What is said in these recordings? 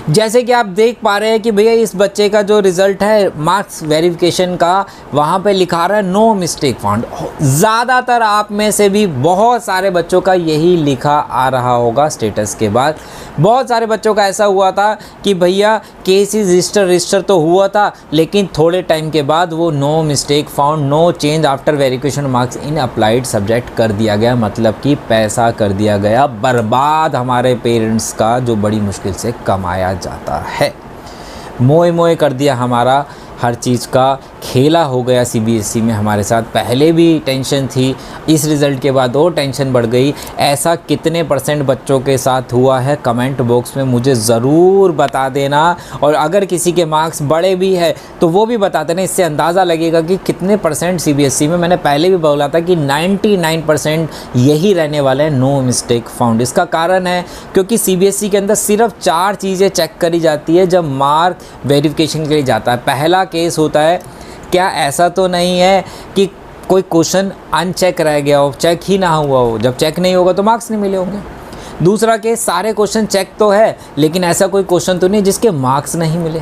जैसे कि आप देख पा रहे हैं कि भैया इस बच्चे का जो रिज़ल्ट है मार्क्स वेरिफिकेशन का, वहाँ पे लिखा रहा है नो मिस्टेक फाउंड। ज़्यादातर आप में से भी बहुत सारे बच्चों का यही लिखा आ रहा होगा स्टेटस के बाद। बहुत सारे बच्चों का ऐसा हुआ था कि भैया केस इज रजिस्टर तो हुआ था, लेकिन थोड़े टाइम के बाद वो no mistake found, no change after verification marks in applied subject कर दिया गया। मतलब कि पैसा कर दिया गया बर्बाद हमारे पेरेंट्स का, जो बड़ी मुश्किल से कमाया जाता है। मोए मोए कर दिया हमारा हर चीज़ का, खेला हो गया सीबीएसई में हमारे साथ। पहले भी टेंशन थी, इस रिज़ल्ट के बाद और टेंशन बढ़ गई। ऐसा कितने % बच्चों के साथ हुआ है कमेंट बॉक्स में मुझे ज़रूर बता देना। और अगर किसी के मार्क्स बड़े भी है तो वो भी बता देना, इससे अंदाज़ा लगेगा कि कितने % सीबीएसई में। मैंने पहले भी बोला था कि 99% यही रहने वाले हैं, नो मिस्टेक फाउंड। इसका कारण है क्योंकि सीबीएसई के अंदर सिर्फ 4 चीज़ें चेक करी जाती है जब मार्क वेरिफिकेशन के लिए जाता है। पहला केस होता है, क्या ऐसा तो नहीं है कि कोई क्वेश्चन अनचेक रह गया हो, चेक ही ना हुआ हो। जब चेक नहीं होगा तो मार्क्स नहीं मिले होंगे। दूसरा केस, सारे क्वेश्चन चेक तो है लेकिन ऐसा कोई क्वेश्चन तो नहीं जिसके मार्क्स नहीं मिले।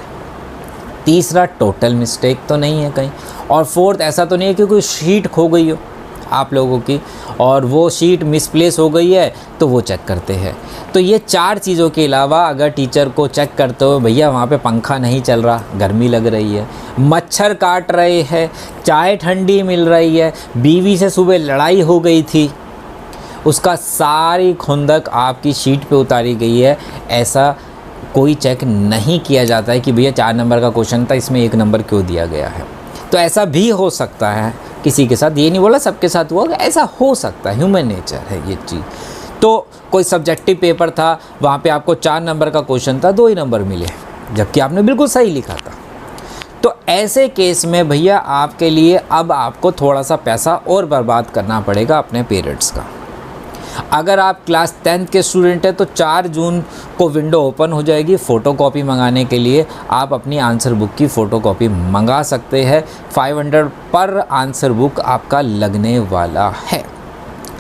तीसरा, टोटल मिस्टेक तो नहीं है कहीं। और फोर्थ, ऐसा तो नहीं है कि कोई शीट खो गई हो आप लोगों की और वो शीट मिसप्लेस हो गई है तो वो चेक करते हैं। तो ये 4 चीज़ों के अलावा अगर टीचर को चेक करते हो, भैया वहाँ पे पंखा नहीं चल रहा, गर्मी लग रही है, मच्छर काट रहे हैं, चाय ठंडी मिल रही है, बीवी से सुबह लड़ाई हो गई थी, उसका सारी खुंदक आपकी शीट पे उतारी गई है, ऐसा कोई चेक नहीं किया जाता है कि भैया 4 नंबर का क्वेश्चन था, इसमें 1 नंबर क्यों दिया गया है। तो ऐसा भी हो सकता है किसी के साथ, ये नहीं बोला सबके साथ हुआ, ऐसा हो सकता है, ह्यूमन नेचर है ये चीज़। तो कोई सब्जेक्टिव पेपर था, वहाँ पे आपको 4 नंबर का क्वेश्चन था, 2 ही नंबर मिले जबकि आपने बिल्कुल सही लिखा था। तो ऐसे केस में भैया आपके लिए अब आपको थोड़ा सा पैसा और बर्बाद करना पड़ेगा अपने पेरेंट्स का। अगर आप क्लास 10th के स्टूडेंट हैं तो 4 जून को विंडो ओपन हो जाएगी फ़ोटोकॉपी मंगाने के लिए। आप अपनी आंसर बुक की फ़ोटोकॉपी मंगा सकते हैं। 500 पर आंसर बुक आपका लगने वाला है।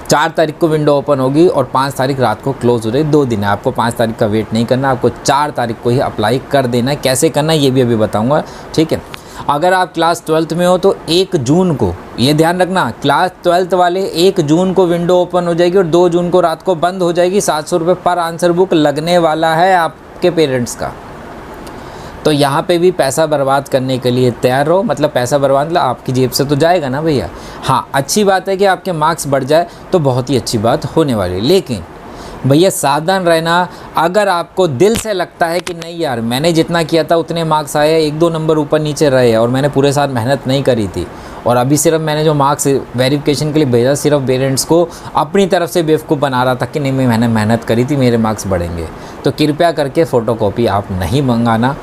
4 तारीख को विंडो ओपन होगी और 5 तारीख रात को क्लोज़ हो रही है। 2 दिन है, आपको 5 तारीख का वेट नहीं करना, आपको 4 तारीख को ही अप्लाई कर देना है। कैसे करना है ये भी अभी बताऊँगा, ठीक है। अगर आप क्लास 12th में हो तो 1 जून को, ये ध्यान रखना, क्लास 12th वाले 1 जून को विंडो ओपन हो जाएगी और 2 जून को रात को बंद हो जाएगी। 700 रुपये पर आंसर बुक लगने वाला है आपके पेरेंट्स का। तो यहाँ पे भी पैसा बर्बाद करने के लिए तैयार रहो। मतलब पैसा बर्बाद मतलब आपकी जेब से तो जाएगा ना भैया। हाँ, अच्छी बात है कि आपके मार्क्स बढ़ जाए तो बहुत ही अच्छी बात होने वाली है, लेकिन भैया सावधान रहना। अगर आपको दिल से लगता है कि नहीं यार मैंने जितना किया था उतने मार्क्स आए, 1-2 नंबर ऊपर नीचे रहे और मैंने पूरे साल मेहनत नहीं करी थी और अभी सिर्फ मैंने जो मार्क्स वेरिफिकेशन के लिए भेजा सिर्फ पेरेंट्स को अपनी तरफ से बेवकूफ़ बना रहा था कि नहीं मैंने मेहनत करी थी, मेरे मार्क्स बढ़ेंगे, तो कृपया करके फ़ोटोकॉपी आप नहीं मंगाना।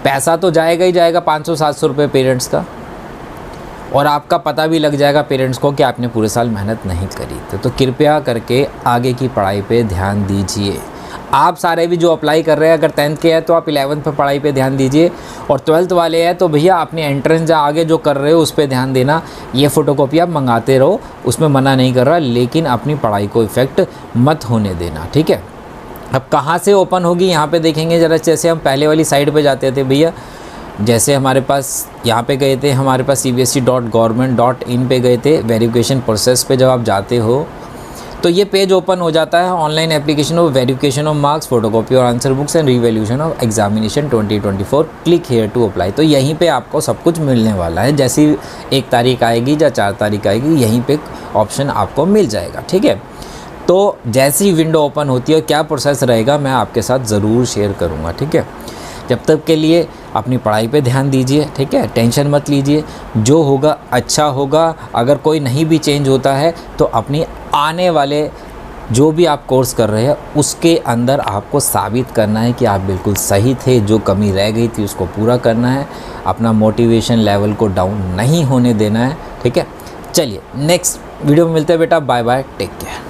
पैसा तो जाएगा ही जाएगा 500-700 रुपये पेरेंट्स का, और आपका पता भी लग जाएगा पेरेंट्स को कि आपने पूरे साल मेहनत नहीं करी। तो कृपया करके आगे की पढ़ाई पे ध्यान दीजिए। आप सारे भी जो अप्लाई कर रहे हैं, अगर 10th के हैं तो आप 11th पे पढ़ाई पे ध्यान दीजिए, और 12th वाले हैं तो भैया अपने एंट्रेंस आगे जो कर रहे हो उस पर ध्यान देना। ये फ़ोटोकॉपी आप मंगाते रहो, उसमें मना नहीं कर रहा, लेकिन अपनी पढ़ाई को इफ़ेक्ट मत होने देना, ठीक है। अब कहाँ से ओपन होगी यहाँ पे देखेंगे ज़रा। जैसे हम पहले वाली साइट पे जाते थे भैया, जैसे हमारे पास यहाँ पे गए थे, हमारे पास cbse.government.in पे गए थे, वेरिफिकेशन प्रोसेस पे जब आप जाते हो तो ये पेज ओपन हो जाता है। Online application of verification of marks, photocopy और answer books and revaluation of examination 2024, click here to apply. तो यहीं पे आपको सब कुछ मिलने वाला है। जैसी 1 तारीख आएगी या 4 तारीख आएगी, यहीं पे ऑप्शन आपको मिल जाएगा, ठीक है। तो जैसी विंडो ओपन होती है क्या प्रोसेस रहेगा मैं आपके साथ ज़रूर शेयर करूँगा, ठीक है। जब तक के लिए अपनी पढ़ाई पे ध्यान दीजिए, ठीक है, टेंशन मत लीजिए, जो होगा अच्छा होगा। अगर कोई नहीं भी चेंज होता है तो अपनी आने वाले जो भी आप कोर्स कर रहे हैं उसके अंदर आपको साबित करना है कि आप बिल्कुल सही थे, जो कमी रह गई थी उसको पूरा करना है, अपना मोटिवेशन लेवल को डाउन नहीं होने देना है, ठीक है। चलिए नेक्स्ट वीडियो में मिलते हैं बेटा, बाय बाय, टेक केयर।